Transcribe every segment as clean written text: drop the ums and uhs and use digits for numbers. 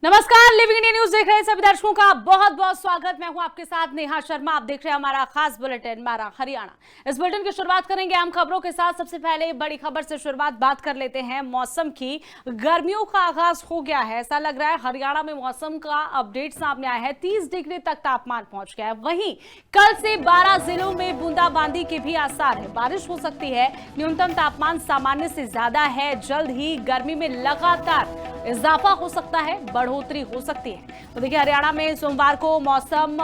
नमस्कार, living India news देख रहे हैं सभी दर्शकों का बहुत बहुत स्वागत। मैं हूं आपके साथ नेहा शर्मा। आप देख रहे हैं हमारा खास बुलेटिन मारा हरियाणा। इस बुलेटिन की शुरुआत करेंगे आम खबरों के साथ। सबसे पहले बड़ी खबर से शुरुआत बात कर लेते हैं मौसम की। गर्मियों का आगाज हो गया है, ऐसा लग रहा है। हरियाणा में मौसम का अपडेट सामने आया है। 30 डिग्री तक तापमान पहुंच गया है। वहीं कल से 12 जिलों में बूंदाबांदी के भी आसार है, बारिश हो सकती है। न्यूनतम तापमान सामान्य से ज्यादा है। जल्द ही गर्मी में लगातार इजाफा हो सकता है, बढ़ोतरी हो सकती है। तो देखिए, हरियाणा में सोमवार को मौसम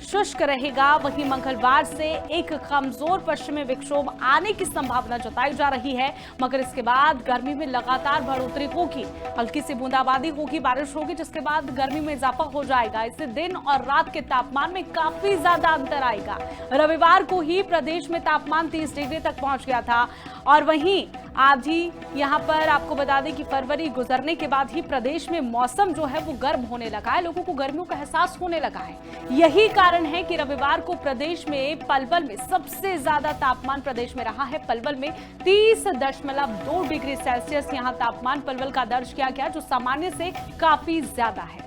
शुष्क रहेगा। वहीं मंगलवार से एक कमजोर पश्चिमी विक्षोभ आने की संभावना जताई जा रही है, मगर इसके बाद गर्मी में लगातार बढ़ोतरी होगी। हल्की सी बूंदाबांदी होगी, बारिश होगी, जिसके बाद गर्मी में इजाफा हो जाएगा। इससे दिन और रात के तापमान में काफी ज्यादा अंतर आएगा। रविवार को ही प्रदेश में तापमान 30 डिग्री तक पहुंच गया था। और वहीं आज ही यहां पर आपको बता दें कि फरवरी गुजरने के बाद ही प्रदेश में मौसम जो है वो गर्म होने लगा है। लोगों को गर्मियों का एहसास होने लगा है। यही कारण है कि रविवार को प्रदेश में पलवल में सबसे ज्यादा तापमान प्रदेश में रहा है। पलवल में 30.2 डिग्री सेल्सियस यहां तापमान पलवल का दर्ज किया गया, जो सामान्य से काफी ज्यादा है।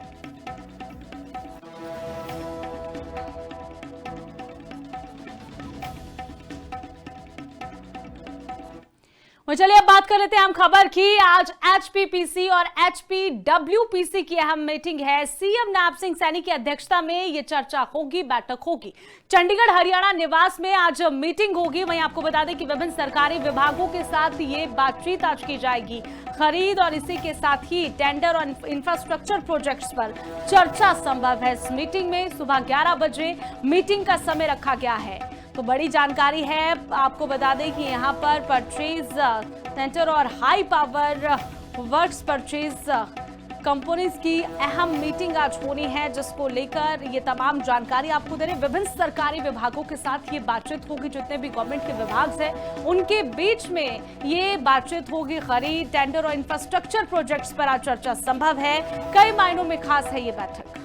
चलिए अब बात कर लेते हैं हम खबर की। आज एचपीपीसी और एचपीडब्ल्यूपीसी की अहम मीटिंग है। सीएम नैब सिंह सैनी की अध्यक्षता में ये चर्चा होगी, बैठक होगी। चंडीगढ़ हरियाणा निवास में आज मीटिंग होगी। वहीं आपको बता दें कि विभिन्न सरकारी विभागों के साथ ये बातचीत आज की जाएगी। खरीद और इसी के साथ ही टेंडर और इंफ्रास्ट्रक्चर प्रोजेक्ट्स पर चर्चा संभव है। इस मीटिंग में सुबह 11 बजे मीटिंग का समय रखा गया है। तो बड़ी जानकारी है, आपको बता दें कि यहां पर परचेज टेंडर और high power works purchase companies की अहम मीटिंग आज होनी है, जिसको लेकर ये तमाम जानकारी आपको दे रहे। विभिन्न सरकारी विभागों के साथ ये बातचीत होगी। जितने भी गवर्नमेंट के विभाग हैं उनके बीच में ये बातचीत होगी। खरीद, टेंडर और इंफ्रास्ट्रक्चर प्रोजेक्ट्स पर आज चर्चा संभव है। कई मायनों में खास है ये बैठक।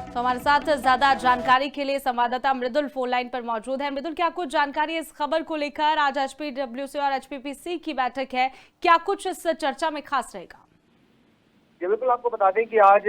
तो हमारे साथ ज्यादा जानकारी के लिए संवाददाता मृदुल फोन लाइन पर मौजूद है। मृदुल, क्या कुछ जानकारी है इस खबर को लेकर? आज एचपीडब्ल्यूसी और एचपीपीसी की बैठक है, क्या कुछ इस चर्चा में खास रहेगा? जी बिल्कुल, आपको बता दें कि आज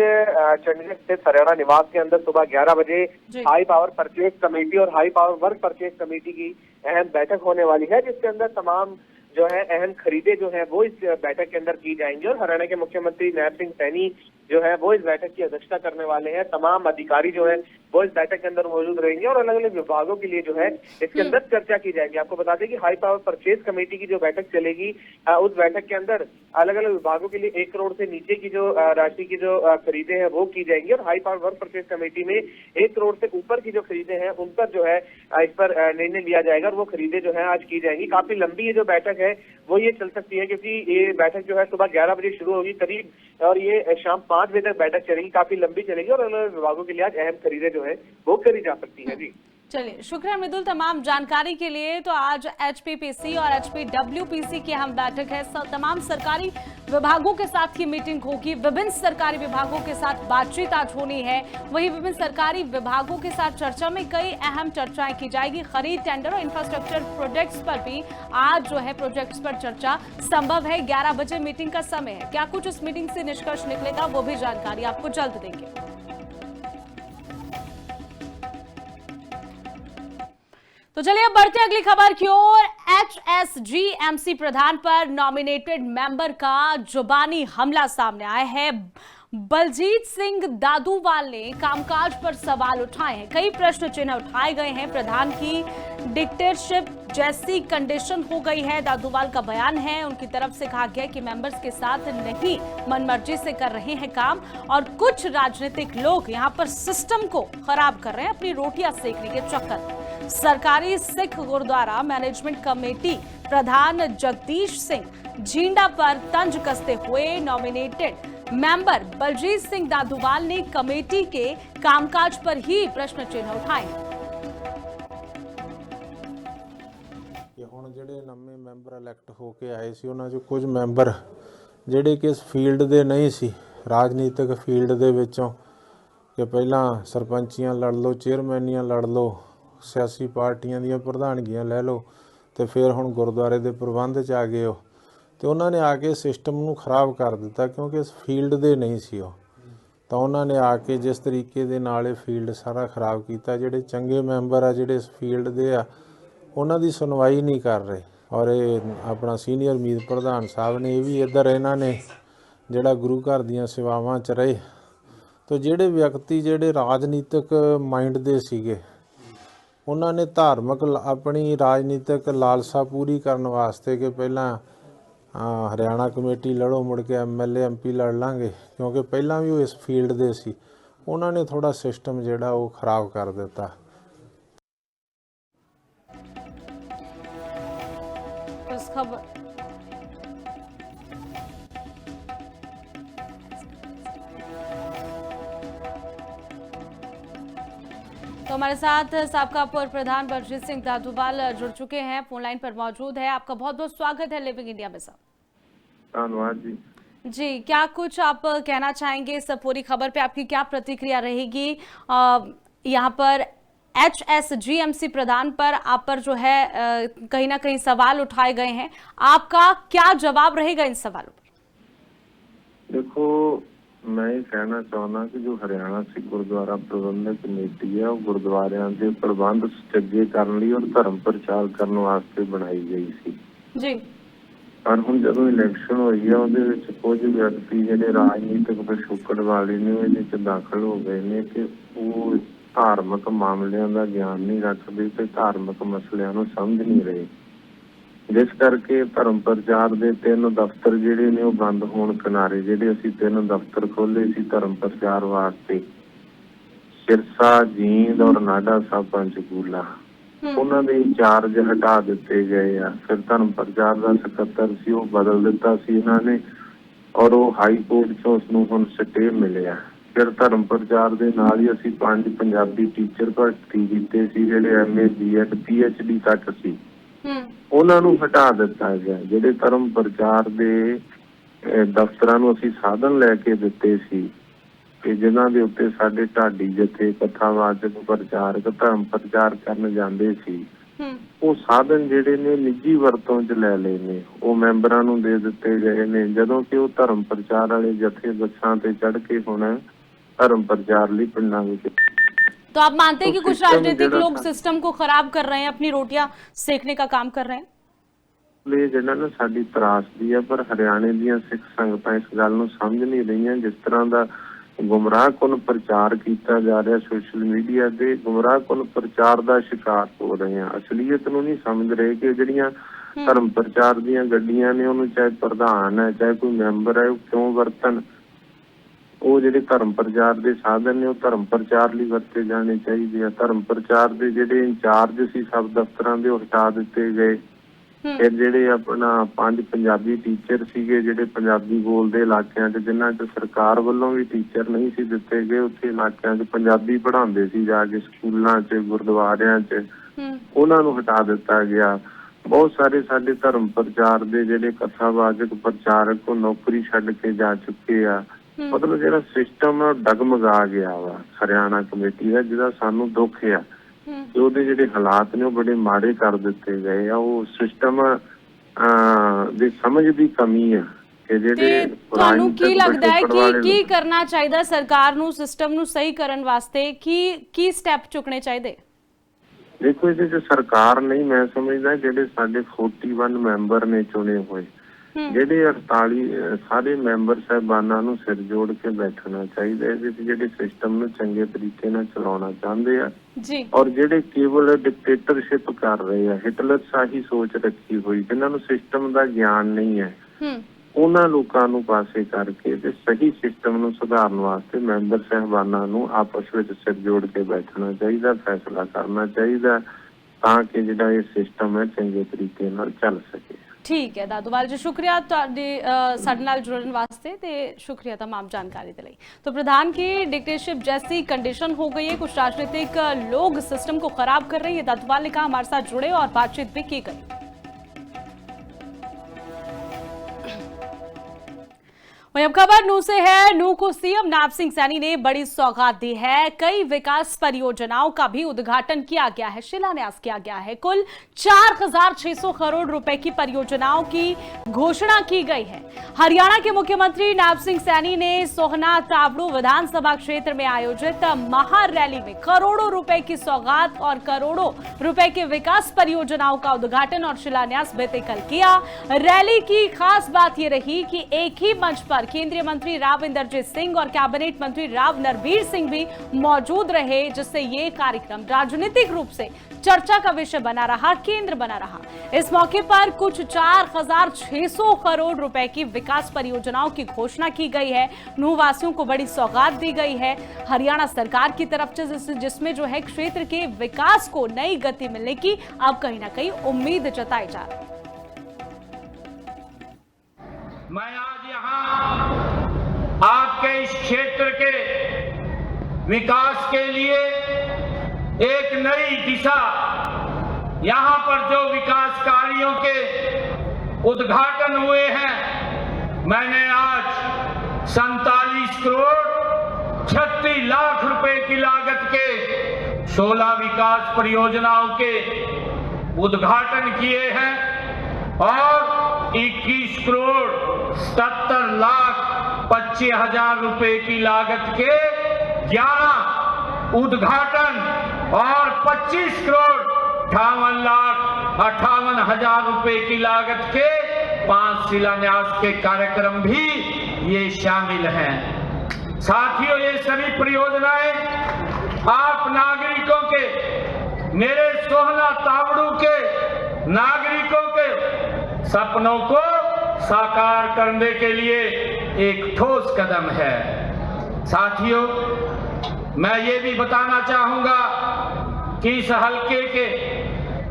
चंडीगढ़ स्थित हरियाणा निवास के अंदर सुबह 11 बजे हाई पावर परचेज कमेटी और high power work purchase committee की अहम बैठक होने वाली है, जिसके अंदर तमाम जो है अहम खरीदे जो है वो इस बैठक के अंदर की जाएंगी। और हरियाणा के मुख्यमंत्री नैब सिंह सैनी जो है वो इस बैठक की अध्यक्षता करने वाले हैं। तमाम अधिकारी जो है वो इस बैठक के अंदर मौजूद रहेंगे और अलग अलग विभागों के लिए जो है इसके अंदर चर्चा की जाएगी। आपको बता दें कि हाई पावर परचेज कमेटी की जो बैठक चलेगी, उस बैठक के अंदर अलग अलग विभागों के लिए 1 करोड़ से नीचे की जो राशि की जो खरीदे हैं वो की जाएंगी। और high power work purchase committee में 1 करोड़ से ऊपर की जो खरीदे हैं उन पर जो है इस पर निर्णय लिया जाएगा और वो खरीदे जो है आज की जाएंगी। काफी लंबी ये जो बैठक है वो ये चल सकती है, क्योंकि ये बैठक जो है सुबह 11 बजे शुरू होगी करीब, और ये शाम 5 बजे तक बैठक चलेगी। काफी लंबी चलेगी और अलग अलग विभागों के लिए आज अहम खरीदें जो है वो करी जा सकती है। जी चलिए, शुक्रिया मृदुल तमाम जानकारी के लिए। तो आज एचपीपीसी और एचपीडब्ल्यूपीसी की अहम बैठक है। तमाम सरकारी विभागों के साथ ये मीटिंग होगी। विभिन्न सरकारी विभागों के साथ बातचीत आज होनी है। वहीं विभिन्न सरकारी विभागों के साथ चर्चा में कई अहम चर्चाएं की जाएगी। खरीद, टेंडर और इंफ्रास्ट्रक्चर प्रोजेक्ट्स पर भी आज जो है प्रोजेक्ट्स पर चर्चा संभव है। 11 बजे मीटिंग का समय है। क्या कुछ इस मीटिंग से निष्कर्ष निकलेगा, वो भी जानकारी आपको जल्द देंगे। तो चलिए अब बढ़ते हैं अगली खबर की ओर। एचएसजीएमसी प्रधान पर नॉमिनेटेड मेंबर का जुबानी हमला सामने आया है। बलजीत सिंह दादूवाल ने कामकाज पर सवाल उठाए हैं। कई प्रश्न चिन्ह उठाए गए हैं। प्रधान की डिक्टेटरशिप जैसी कंडीशन हो गई है, दादूवाल का बयान है। उनकी तरफ से कहा गया कि मेंबर्स के साथ नहीं मनमर्जी से कर रहे हैं काम, और कुछ राजनीतिक लोग यहां पर सिस्टम को खराब कर रहे हैं अपनी रोटियां सेकने के चक्कर में। सरकारी सिख गुरुद्वारा मैनेजमेंट कमेटी प्रधान जगदीश सिंह झींडा पर तंज कसते हुए नॉमिनेटेड मेंबर बलजीत सिंह दादूवाल ने कमेटी के कामकाज पर ही प्रश्न चिन्ह उठाए। ਹੁਣ ਜਿਹੜੇ ਨਵੇਂ ਮੈਂਬਰ ਇਲੈਕਟ ਹੋ ਕੇ ਆਏ ਸੀ ਉਹਨਾਂ 'ਚੋਂ ਕੁਝ ਮੈਂਬਰ ਜਿਹੜੇ ਕਿ ਇਸ ਫੀਲਡ ਦੇ ਨਹੀਂ ਸੀ, ਰਾਜਨੀਤਿਕ ਫੀਲਡ ਦੇ ਵਿੱਚੋਂ, ਕਿ ਪਹਿਲਾਂ ਸਰਪੰਚੀਆਂ ਲੜ ਲਓ, ਚੇਅਰਮੈਨੀਆਂ ਲੜ ਲਓ, ਸਿਆਸੀ ਪਾਰਟੀਆਂ ਦੀਆਂ ਪ੍ਰਧਾਨਗੀਆਂ ਲੈ ਲਓ, ਤੇ ਫਿਰ ਹੁਣ ਗੁਰਦੁਆਰੇ ਦੇ ਪ੍ਰਬੰਧ 'ਚ ਆ ਗਏ ਹੋ। ਤੇ ਉਹਨਾਂ ਨੇ ਆ ਕੇ ਸਿਸਟਮ ਨੂੰ ਖਰਾਬ ਕਰ ਦਿੱਤਾ, ਕਿਉਂਕਿ ਇਸ ਫੀਲਡ ਦੇ ਨਹੀਂ ਸੀ ਉਹ। ਤਾਂ ਉਹਨਾਂ ਨੇ ਆ ਕੇ ਜਿਸ ਤਰੀਕੇ ਦੇ ਨਾਲ ਇਹ ਫੀਲਡ ਸਾਰਾ ਖਰਾਬ ਕੀਤਾ, ਜਿਹੜੇ ਚੰਗੇ ਮੈਂਬਰ ਆ ਜਿਹੜੇ ਇਸ ਫੀਲਡ ਦੇ ਆ ਉਹਨਾਂ ਦੀ ਸੁਣਵਾਈ ਨਹੀਂ ਕਰ ਰਹੇ। ਔਰ ਇਹ ਆਪਣਾ ਸੀਨੀਅਰ ਮੀਤ ਪ੍ਰਧਾਨ ਸਾਹਿਬ ਨੇ ਇਹ ਵੀ ਇੱਧਰ ਇਹਨਾਂ ਨੇ ਜਿਹੜਾ ਗੁਰੂ ਘਰ ਦੀਆਂ ਸੇਵਾਵਾਂ 'ਚ ਰਹੇ। ਤਾਂ ਜਿਹੜੇ ਵਿਅਕਤੀ ਜਿਹੜੇ ਰਾਜਨੀਤਿਕ ਮਾਈਂਡ ਦੇ ਸੀਗੇ, ਉਹਨਾਂ ਨੇ ਧਾਰਮਿਕ ਆਪਣੀ ਰਾਜਨੀਤਿਕ ਲਾਲਸਾ ਪੂਰੀ ਕਰਨ ਵਾਸਤੇ ਕਿ ਪਹਿਲਾਂ ਹਰਿਆਣਾ ਕਮੇਟੀ ਲੜੋ, ਮੁੜ ਕੇ MLA MP ਲੜ ਲਾਂਗੇ, ਕਿਉਂਕਿ ਪਹਿਲਾਂ ਵੀ ਉਹ ਇਸ ਫੀਲਡ ਦੇ ਸੀ, ਉਹਨਾਂ ਨੇ ਥੋੜ੍ਹਾ ਸਿਸਟਮ ਜਿਹੜਾ ਉਹ ਖਰਾਬ ਕਰ ਦਿੱਤਾ। इस खबर तो हमारे साथ साबका पूर्व प्रधान बलजीत सिंह दादूवाल जुड़ चुके हैं, फोन लाइन पर मौजूद है। आपका बहुत बहुत स्वागत है लिविंग इंडिया में सर। धन्यवाद जी। जी, क्या कुछ आप कहना चाहेंगे इस पूरी खबर पे, आपकी क्या प्रतिक्रिया रहेगी? यहाँ पर HSGMC प्रधान पर आप पर जो है कहीं ना कहीं सवाल उठाए गए हैं, आपका क्या जवाब रहेगा इन सवालों पर? देखो, मैं ये कहना चाहना कि जो हरियाणा सिख गुरुद्वारा प्रबंधक कमेटी है वो गुरुद्वारियां के प्रबंध सुचੱਜੇ ਕਰਨ ਲਈ और धर्म प्रचार ਕਰਨ ਵਾਸਤੇ ਬਣਾਈ ਗਈ ਸੀ जी। ਪਰ ਹੁਣ ਜਦੋਂ ਇਲੈਕਸ਼ਨ ਹੋਈ ਹੈ ਉਹਦੇ ਵਿੱਚ ਕੁਝ ਵਿਅਕਤੀ ਜਿਹੜੇ ਰਾਜਨੀਤਿਕ ਪਿਛੋਕੜ ਵਾਲੇ ਨੇ ਇਹਦੇ ਵਿੱਚ ਦਾਖਲ ਹੋ ਗਏ ਨੇ ਕਿ ਉਹ ਧਾਰਮਿਕ ਮਾਮਲਿਆਂ ਦਾ ਗਿਆਨ ਨਹੀਂ ਰੱਖਦੇ ਤੇ ਧਾਰਮਿਕ ਮਸਲਿਆਂ ਨੂੰ ਸਮਝ ਨਹੀਂ ਰਹੇ, ਜਿਸ ਕਰਕੇ ਧਰਮ ਪ੍ਰਚਾਰ ਦੇ 3 ਦਫ਼ਤਰ ਜਿਹੜੇ ਨੇ ਉਹ ਬੰਦ ਹੋਣ ਕਿਨਾਰੇ। ਜਿਹੜੇ ਅਸੀਂ 3 ਦਫ਼ਤਰ ਖੋਲੇ ਸੀ ਧਰਮ ਪ੍ਰਚਾਰ ਵਾਸਤੇ, ਸਿਰਸਾ, ਜੀਂਦ ਔਰ ਨਾਢਾ ਸਾਹਿਬ, ਪੰਚਕੂਲਾ, ਉਹਨਾਂ ਦੇ ਇੰਚਾਰਜ ਹਟਾ ਦਿੱਤੇ ਗਏ ਆ। ਫਿਰ ਧਰਮ ਪ੍ਰਚਾਰ ਦਾ ਸਕੱਤਰ ਸੀ ਉਹ ਬਦਲ ਦਿੱਤਾ ਸੀ ਇਹਨਾਂ ਨੇ ਔਰ ਉਹ ਹਾਈ ਕੋਰਟ 'ਚੋਂ ਉਸਨੂੰ ਹੁਣ ਸਟੇ ਮਿਲਿਆ। ਫਿਰ ਧਰਮ ਪ੍ਰਚਾਰ ਦੇ ਨਾਲ ਹੀ ਅਸੀਂ 5 ਪੰਜਾਬੀ ਟੀਚਰ ਭਰਤੀ ਕੀਤੇ ਸੀ ਜਿਹੜੇ MA BEd PhD ਤੱਕ ਸੀ, ਉਹਨਾਂ ਨੂੰ ਹਟਾ ਦਿੱਤਾ ਗਿਆ। ਜਿਹੜੇ ਧਰਮ ਪ੍ਰਚਾਰ ਦੇ ਦਫ਼ਤਰਾਂ ਨੂੰ ਅਸੀਂ ਸਾਧਨ ਲੈ ਕੇ ਦਿੱਤੇ ਸੀ ਕਿ ਜਿਨ੍ਹਾਂ ਦੇ ਉੱਤੇ ਸਾਡੇ ਢਾਡੀ ਜਥੇ, ਕਥਾਵਾਚਕ, ਪ੍ਰਚਾਰਕ ਧਰਮ ਪ੍ਰਚਾਰ ਕਰਨ ਜਾਂਦੇ ਸੀ, ਉਹ ਸਾਧਨ ਜਿਹੜੇ ਨੇ ਨਿੱਜੀ ਵਰਤੋਂ 'ਚ ਲੈ ਲਏ ਨੇ, ਉਹ ਮੈਂਬਰਾਂ ਨੂੰ ਦੇ ਦਿੱਤੇ ਗਏ ਨੇ। ਜਦੋਂ ਕਿ ਉਹ ਧਰਮ ਪ੍ਰਚਾਰ ਵਾਲੇ ਜਥੇ ਬੱਸਾਂ ਤੇ ਚੜ੍ਹ ਕੇ ਹੁਣ ਧਰਮ ਪ੍ਰचार ਲਈ ਪਿੰਡਾਂ ਵਿੱਚ। तो आप मानते हैं कि कुछ राजनीतिक लोग सिस्टम को खराब कर रहे हैं, अपनी रोटियां सेकने का काम कर रहे हैं? ਇਹ ਜਿਹੜਾ ਨਾ ਸਾਡੀ ਤਰਾਸਦੀ ਹੈ, ਪਰ ਹਰਿਆਣੇ ਦੀਆਂ ਸਿੱਖ ਸੰਗਤਾਂ ਇਸ ਗੱਲ ਨੂੰ ਸਮਝ ਨਹੀਂ ਰਹੀਆਂ। ਜਿਸ ਤਰ੍ਹਾਂ ਦਾ ਗੁੰਮਰਾਹਕੁਨ ਪ੍ਰਚਾਰ ਕੀਤਾ ਜਾ ਰਿਹਾ ਸੋਸ਼ਲ ਮੀਡੀਆ ਤੇ, ਗੁੰਮਰਾਹਕੁਨ ਪ੍ਰਚਾਰ ਦਾ ਸ਼ਿਕਾਰ ਹੋ ਰਹੇ ਆ। ਅਸਲੀਅਤ ਨੂੰ ਨਹੀਂ ਸਮਝ ਰਹੇ ਕਿ ਜਿਹੜੀਆਂ ਧਰਮ ਪ੍ਰਚਾਰ ਦੀਆਂ ਗੱਡੀਆਂ ਨੇ ਉਹਨੂੰ ਚਾਹੇ ਪ੍ਰਧਾਨ ਹੈ ਚਾਹੇ ਕੋਈ ਮੈਂਬਰ ਹੈ ਉਹ ਕਿਉਂ ਵਰਤਣ। ਉਹ ਜਿਹੜੇ ਧਰਮ ਪ੍ਰਚਾਰ ਦੇ ਸਾਧਨ ਨੇ ਉਹ ਧਰਮ ਪ੍ਰਚਾਰ ਲਈ ਵਰਤੇ ਜਾਣੇ ਚਾਹੀਦੇ ਆ। ਧਰਮ ਪ੍ਰਚਾਰ ਦੇ ਜਿਹੜੇ ਇੰਚਾਰਜ ਸੀ ਸਭ ਦਫ਼ਤਰਾਂ ਦੇ ਉਹ ਹਟਾ ਦਿੱਤੇ ਗਏ। ਫਿਰ ਜਿਹੜੇ ਆਪਣਾ 5 ਪੰਜਾਬੀ ਟੀਚਰ ਸੀਗੇ ਜਿਹੜੇ ਪੰਜਾਬੀ ਬੋਲਦੇ ਇਲਾਕਿਆਂ 'ਚ, ਜਿਨ੍ਹਾਂ 'ਚ ਸਰਕਾਰ ਵੱਲੋਂ ਵੀ ਟੀਚਰ ਨਹੀਂ ਸੀ ਦਿੱਤੇ ਗਏ, ਉੱਥੇ ਇਲਾਕਿਆਂ 'ਚ ਪੰਜਾਬੀ ਪੜ੍ਹਾਉਂਦੇ ਸੀ ਜਾ ਕੇ ਸਕੂਲਾਂ 'ਚ, ਗੁਰਦੁਆਰਿਆਂ 'ਚ, ਉਹਨਾਂ ਨੂੰ ਹਟਾ ਦਿੱਤਾ ਗਿਆ। ਬਹੁਤ ਸਾਰੇ ਸਾਡੇ ਧਰਮ ਪ੍ਰਚਾਰ ਦੇ ਜਿਹੜੇ ਕਥਾਵਾਚਕ ਪ੍ਰਚਾਰਕ ਉਹ ਨੌਕਰੀ ਛੱਡ ਕੇ ਜਾ ਚੁੱਕੇ ਆ। ਮਤਲਬ ਜਿਹੜਾ ਸਿਸਟਮ ਡਗਮਗਾ ਗਿਆ ਵਾ ਹਰਿਆਣਾ ਕਮੇਟੀ ਦਾ, ਜਿਹਦਾ ਸਾਨੂੰ ਦੁੱਖ ਆ ਕਿ ਉਹਦੇ ਜਿਹੜੇ ਹਾਲਾਤ ਨੇ ਉਹ ਬੜੇ ਮਾੜੇ ਕਰ ਦਿੱਤੇ ਗਏ ਆ। ਉਹ ਸਿਸਟਮ ਦੀ ਸਮਝ ਦੀ ਕਮੀ ਆ ਕਿ ਜਿਹੜੇ ਤੁਹਾਨੂੰ ਕੀ ਲੱਗਦਾ ਹੈ ਕਿ ਕੀ ਕਰਨਾ ਚਾਹੀਦਾ ਸਰਕਾਰ ਨੂੰ ਸਿਸਟਮ ਨੂੰ ਸਹੀ ਕਰਨ ਵਾਸਤੇ? ਕੀ ਸਟੈਪ ਚੁੱਕਣੇ ਚਾਹੀਦੇ? ਦੇਖੋ, ਇਹਦੇ 'ਚ ਸਰਕਾਰ ਨਹੀਂ, ਮੈਂ ਸਮਝਦਾ ਜਿਹੜੇ ਸਾਡੇ 41 ਮੈਂਬਰ ਨੇ ਚੁਣੇ ਹੋਏ, ਜਿਹੜੇ 48 ਸਾਰੇ ਮੈਂਬਰ ਸਾਹਿਬਾਨਾਂ ਨੂੰ ਸਿਰ ਜੋੜ ਕੇ ਬੈਠਣਾ ਚਾਹੀਦਾ। ਇਹਦੇ 'ਚ ਜਿਹੜੇ ਸਿਸਟਮ ਨੂੰ ਚੰਗੇ ਤਰੀਕੇ ਨਾਲ ਚਲਾਉਣਾ ਚਾਹੁੰਦੇ ਆ ਜੀ, ਔਰ ਜਿਹੜੇ ਕੇਵਲ ਡਿਕਟੇਟਰਸ਼ਿਪ ਕਰ ਰਹੇ ਆ, ਹਿਟਲਰ ਸ਼ਾਹੀ ਸੋਚ ਰੱਖੀ ਹੋਈ, ਜਿਨ੍ਹਾਂ ਨੂੰ ਸਿਸਟਮ ਦਾ ਗਿਆਨ ਨਹੀਂ ਹੈ, ਉਹਨਾਂ ਲੋਕਾਂ ਨੂੰ ਪਾਸੇ ਕਰਕੇ ਤੇ ਸਹੀ ਸਿਸਟਮ ਨੂੰ ਸੁਧਾਰਨ ਵਾਸਤੇ ਮੈਂਬਰ ਸਾਹਿਬਾਨਾਂ ਨੂੰ ਆਪਸ ਵਿੱਚ ਸਿਰ ਜੋੜ ਕੇ ਬੈਠਣਾ ਚਾਹੀਦਾ, ਫੈਸਲਾ ਕਰਨਾ ਚਾਹੀਦਾ ਤਾਂ ਕਿ ਜਿਹੜਾ ਇਹ ਸਿਸਟਮ ਹੈ ਚੰਗੇ ਤਰੀਕੇ ਨਾਲ ਚੱਲ ਸਕੇ। ठीक है दादूवाल जी, शुक्रिया साडे नाल जुड़न वास्ते ते शुक्रिया तमाम जानकारी दे लई। तो प्रधान की डिक्टेटरशिप जैसी कंडीशन हो गई है, कुछ राजनीतिक लोग सिस्टम को खराब कर रहे हैं। दादूवाल ने कहा हमारे साथ जुड़े और बातचीत भी की गई। वहीं अब खबर नूह से है। नूह को सीएम नायब सिंह सैनी ने बड़ी सौगात दी है। कई विकास परियोजनाओं का भी उद्घाटन किया गया है, शिलान्यास किया गया है। कुल 4,600 करोड़ रुपए की परियोजनाओं की घोषणा की गई है। हरियाणा के मुख्यमंत्री नायब सिंह सैनी ने सोहना तावड़ू विधानसभा क्षेत्र में आयोजित महार रैली में करोड़ों रुपए की सौगात और करोड़ों रुपए के विकास परियोजनाओं का उद्घाटन और शिलान्यास बीते कल किया। रैली की खास बात यह रही कि एक ही मंच पर केंद्रीय मंत्री राव इंद्रजीत सिंह और कैबिनेट मंत्री राव नरबीर सिंह भी मौजूद रहे, जिससे ये कार्यक्रम राजनीतिक रूप से चर्चा का विषय बना रहा, केंद्र बना रहा। इस मौके पर कुछ 4,600 करोड़ रुपए की विकास परियोजनाओं की घोषणा की गई है। नूह वासियों को बड़ी सौगात दी गई है हरियाणा सरकार की तरफ से, जिसमें जो है क्षेत्र के विकास को नई गति मिलने की अब कहीं ना कहीं उम्मीद जताई जा रही है। मैं आज यहाँ आपके इस क्षेत्र के विकास के लिए एक नई दिशा, यहाँ पर जो विकास कार्यों के उद्घाटन हुए हैं, मैंने आज 47 करोड़ 36 लाख रुपए की लागत के 16 विकास परियोजनाओं के उद्घाटन किए हैं और 21 करोड़ 77 लाख 25 हजार रुपए की लागत के 11 उद्घाटन और 25 करोड़ 58 लाख 58 हजार रुपए की लागत के 5 शिलान्यास के कार्यक्रम भी ये शामिल हैं। साथियों, ये सभी परियोजनाएं आप नागरिकों के, मेरे सोहना तावड़ू के नागरिकों के सपनों को साकार करने के लिए एक ठोस कदम है। साथियों, मैं ये भी बताना चाहूंगा कि इस हलके के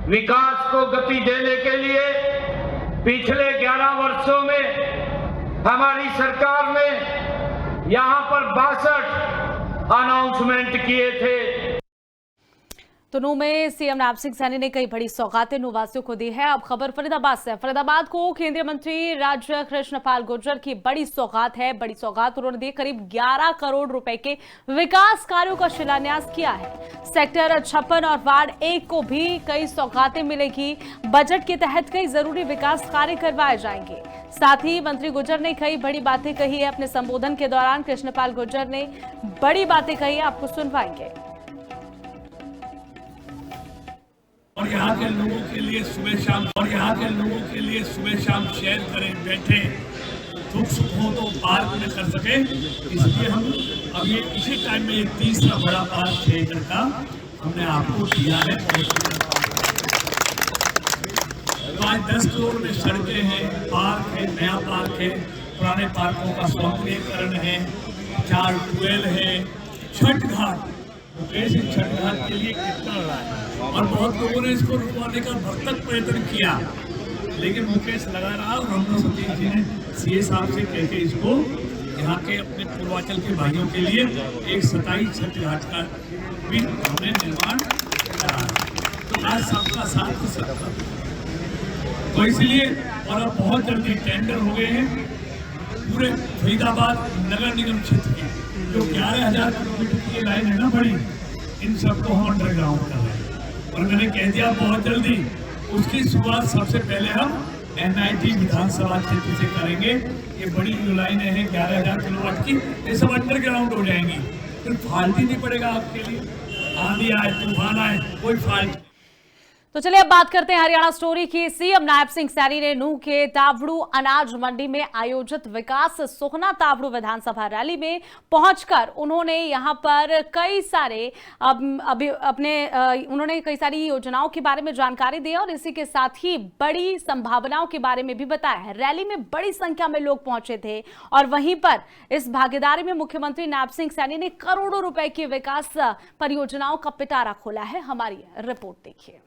विकास को गति देने के लिए पिछले 11 वर्षों में हमारी सरकार ने यहां पर 62 अनाउंसमेंट किए थे। तो नूह में सीएम नायब सिंह सैनी ने कई बड़ी सौगातें नूह वासियों को दी है। अब खबर फरीदाबाद से। फरीदाबाद को केंद्रीय मंत्री राज्य कृष्णपाल गुर्जर की बड़ी सौगात है। बड़ी सौगात उन्होंने दी, करीब 11 करोड़ रुपए के विकास कार्यों का शिलान्यास किया है। सेक्टर 56 और वार्ड 1 को भी कई सौगातें मिलेगी। बजट के तहत कई जरूरी विकास कार्य करवाए जाएंगे। साथ ही मंत्री गुर्जर ने कई बड़ी बातें कही है। अपने संबोधन के दौरान कृष्णपाल गुर्जर ने बड़ी बातें कही है, आपको सुनवाएंगे। और यहाँ के लोगों के लिए सुबह शाम शेयर करें, बैठे, दुख सुख हो तो पार्क में कर सके। इसलिए हम अब ये इसी टाइम में एक तीसरा बड़ा पार्क 6 एकड़ का हमने आपको दिया है। तो आज 10 करोड़ में सड़कें हैं, पार्क है, नया पार्क है, पुराने पार्कों का सौंदर्यीकरण है, 4 ट्यूबवेल है, छठ घाट। ऐसे छठ घाट के लिए कितना लड़ा है और बहुत लोगों ने इसको रुकवाने का भरसक प्रयत्न किया, लेकिन मुकेश लगा रहा और हम लोग सतीश जी ने सीए साहब से कहकर इसको यहाँ के अपने पूर्वांचल के भाइयों के लिए एक 27 छठ घाट का भी हमने निर्माण करा। तो आज सबका साथ सबका, तो इसलिए और अब बहुत जल्दी टेंडर हो गए हैं पूरे फरीदाबाद नगर निगम क्षेत्र की। जो 11,000 किलोमीटर की लाइन है ना बड़ी, इन सबको हम अंडरग्राउंड कर रहे हैं और मैंने कह दिया बहुत जल्दी उसकी शुरुआत सबसे पहले हम NIT विधानसभा क्षेत्र से करेंगे। ये बड़ी जो लाइनें हैं 11,000 किलोवाट की, ये सब अंडरग्राउंड हो जाएंगी, फिर फाल्ट ही नहीं पड़ेगा आपके लिए। आंधी आए, तूफान आए, कोई फाल्ट। तो चलिए अब बात करते हैं हरियाणा स्टोरी की। सीएम नायब सिंह सैनी ने नूह के तावड़ू अनाज मंडी में आयोजित विकास सोहना तावड़ू विधानसभा रैली में पहुंचकर उन्होंने यहां पर कई सारे उन्होंने कई सारी योजनाओं के बारे में जानकारी दी और इसी के साथ ही बड़ी संभावनाओं के बारे में भी बताया है। रैली में बड़ी संख्या में लोग पहुंचे थे और वहीं पर इस भागीदारी में मुख्यमंत्री नायब सिंह सैनी ने करोड़ों रुपए की विकास परियोजनाओं का पिटारा खोला है। हमारी रिपोर्ट देखिए।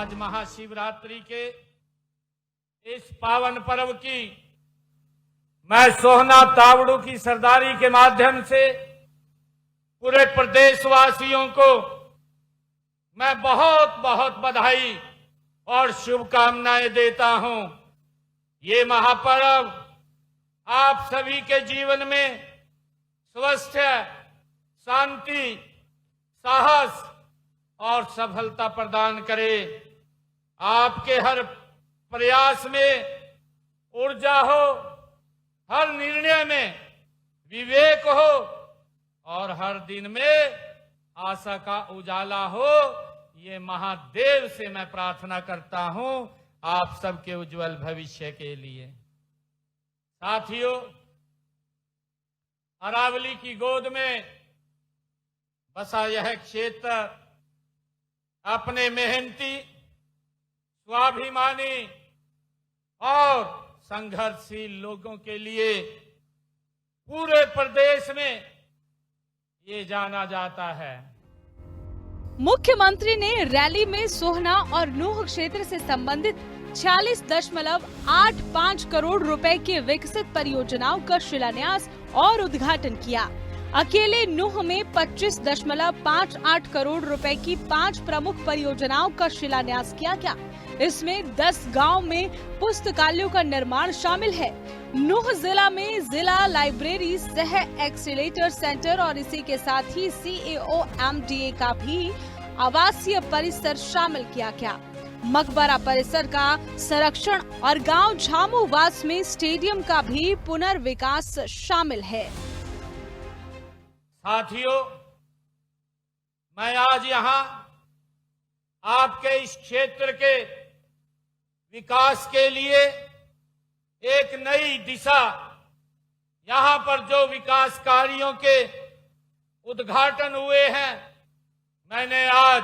आज महाशिवरात्रि के इस पावन पर्व की मैं सोहना तावड़ू की सरदारी के माध्यम से पूरे प्रदेशवासियों को मैं बहुत बहुत बधाई और शुभकामनाएं देता हूं। ये महापर्व आप सभी के जीवन में स्वास्थ्य, शांति, साहस और सफलता प्रदान करे। आपके हर प्रयास में ऊर्जा हो, हर निर्णय में विवेक हो और हर दिन में आशा का उजाला हो। ये महादेव से मैं प्रार्थना करता हूं आप सबके उज्जवल भविष्य के लिए। साथियों, अरावली की गोद में बसा यह क्षेत्र अपने मेहनती, स्वाभिमानी और संघर्षशील लोगों के लिए पूरे प्रदेश में ये जाना जाता है। मुख्यमंत्री ने रैली में सोहना और नूह क्षेत्र से संबंधित 46.85 करोड़ रुपए की विकसित परियोजनाओं का शिलान्यास और उद्घाटन किया। अकेले नूह में 25.58 करोड़ रुपए की 5 प्रमुख परियोजनाओं का शिलान्यास किया गया। इसमें 10 गांव में पुस्तकालयों का निर्माण शामिल है। नूह जिला में जिला लाइब्रेरी सह एक्सीलेटर सेंटर और इसी के साथ ही CAOMDA का भी आवासीय परिसर शामिल किया गया। मकबरा परिसर का संरक्षण और गांव झामुवास में स्टेडियम का भी पुनर्विकास शामिल है। साथियों, मैं आज यहाँ आपके इस क्षेत्र के विकास के लिए एक नई दिशा, यहाँ पर जो विकास कार्यों के उद्घाटन हुए हैं, मैंने आज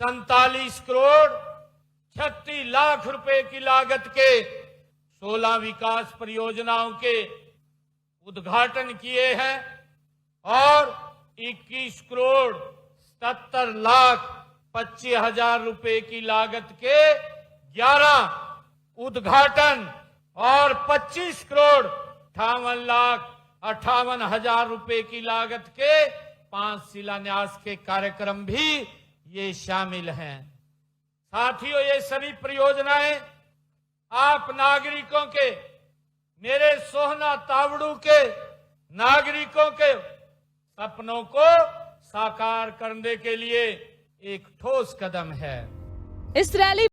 47 करोड़ 36 लाख रुपए की लागत के 16 विकास परियोजनाओं के उद्घाटन किए हैं और 21 करोड़ 77 लाख 25 हजार रुपए की लागत के 11 उद्घाटन और 25 करोड़ 58 लाख 58 हजार रुपए की लागत के 5 शिलान्यास के कार्यक्रम भी ये शामिल हैं। साथियों, ये सभी परियोजनाएं आप नागरिकों के, मेरे सोहना तावड़ू के नागरिकों के सपनों को साकार करने के लिए एक ठोस कदम है। इस रैली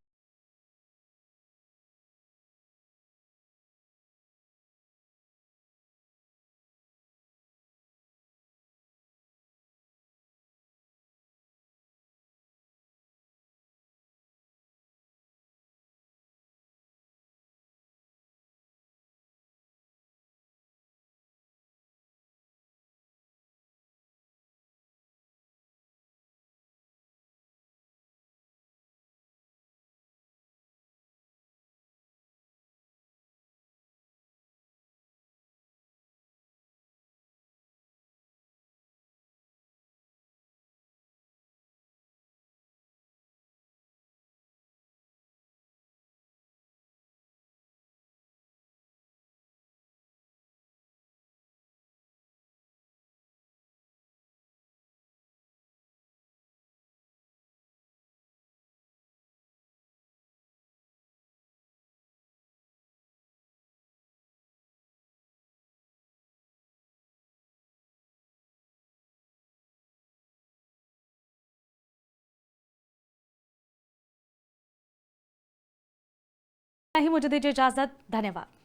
ही मुझे दीजिए इजाजत। धन्यवाद।